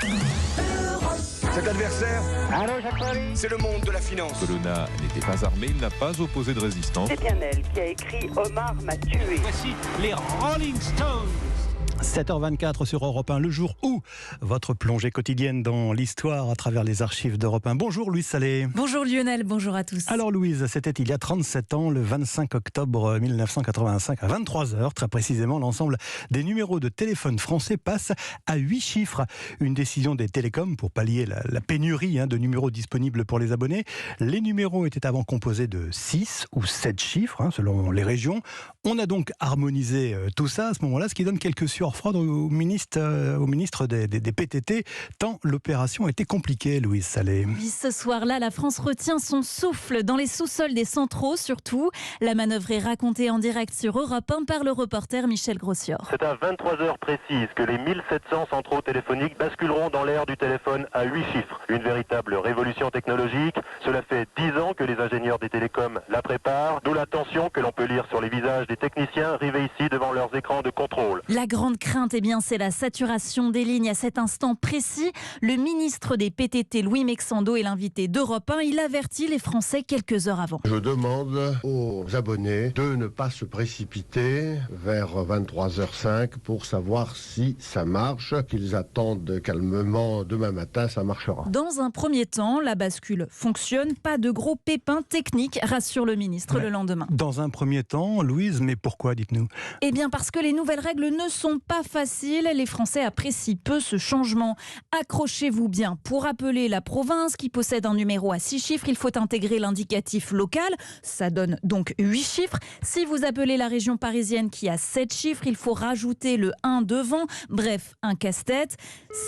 Cet adversaire, c'est le monde de la finance. Colonna n'était pas armé, il n'a pas opposé de résistance. C'est bien elle qui a écrit « Omar m'a tué ». Voici les Rolling Stones. 7h24 sur Europe 1, le jour où votre plongée quotidienne dans l'histoire à travers les archives d'Europe 1. Bonjour Louise Salé. Bonjour Lionel, bonjour à tous. Alors Louise, c'était il y a 37 ans, le 25 octobre 1985, à 23h très précisément, l'ensemble des numéros de téléphone français passe à 8 chiffres. Une décision des télécoms pour pallier la pénurie de numéros disponibles pour les abonnés. Les numéros étaient avant composés de 6 ou 7 chiffres, selon les régions. On a donc harmonisé tout ça à ce moment-là, ce qui donne quelques sueurs froide au ministre des PTT, tant l'opération était compliquée, Louise Salé. Oui, ce soir-là, la France retient son souffle dans les sous-sols des centraux, surtout. La manœuvre est racontée en direct sur Europe 1 par le reporter Michel Grossior. C'est à 23h précises que les 1700 centraux téléphoniques basculeront dans l'ère du téléphone à 8 chiffres. Une véritable révolution technologique. Cela fait 10 ans que les ingénieurs des télécoms la préparent, d'où la tension que l'on peut lire sur les visages des techniciens rivés ici devant leurs écrans de contrôle. La grande crainte, c'est la saturation des lignes à cet instant précis. Le ministre des PTT, Louis Mexando, est l'invité d'Europe 1. Il avertit les Français quelques heures avant. Je demande aux abonnés de ne pas se précipiter vers 23h05 pour savoir si ça marche, qu'ils attendent calmement demain matin, ça marchera. Dans un premier temps, la bascule fonctionne. Pas de gros pépins techniques, rassure le ministre le lendemain. Dans un premier temps, Louise, mais pourquoi, dites-nous ? Eh bien parce que les nouvelles règles ne sont pas faciles. Les Français apprécient peu ce changement. Accrochez-vous bien. Pour appeler la province qui possède un numéro à 6 chiffres, il faut intégrer l'indicatif local. Ça donne donc 8 chiffres. Si vous appelez la région parisienne qui a 7 chiffres, il faut rajouter le 1 devant. Bref, un casse-tête.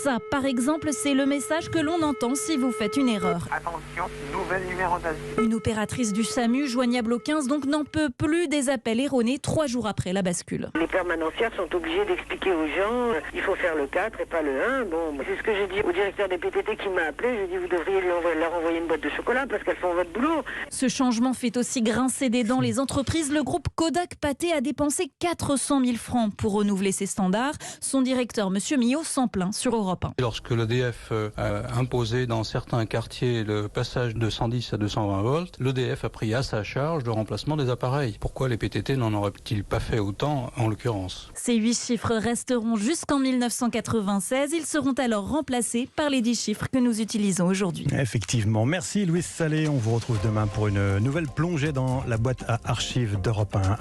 Ça, par exemple, c'est le message que l'on entend si vous faites une erreur. Attention, nouvel numéro d'avis. Une opératrice du SAMU, joignable au 15, donc n'en peut plus des appels erronés 3 jours après la bascule. Les permanencières sont obligés d'expliquer aux gens il faut faire le 4 et pas le 1. Bon, c'est ce que j'ai dit au directeur des PTT qui m'a appelé. J'ai dit vous devriez leur envoyer une boîte de chocolat parce qu'elles font votre boulot. Ce changement fait aussi grincer des dents les entreprises. Le groupe Kodak Pathé a dépensé 400 000 francs pour renouveler ses standards. Son directeur, M. Millot, s'en plaint sur Europe 1. Lorsque l'EDF a imposé dans certains quartiers le passage de 110 à 220 volts, l'EDF a pris à sa charge le remplacement des appareils. Pourquoi les PTT n'en auraient-ils pas fait autant en l'occurrence ? Ces 8 chiffres resteront jusqu'en 1996. Ils seront alors remplacés par les 10 chiffres que nous utilisons aujourd'hui. Effectivement. Merci Louise Salé. On vous retrouve demain pour une nouvelle plongée dans la boîte à archives d'Europe 1.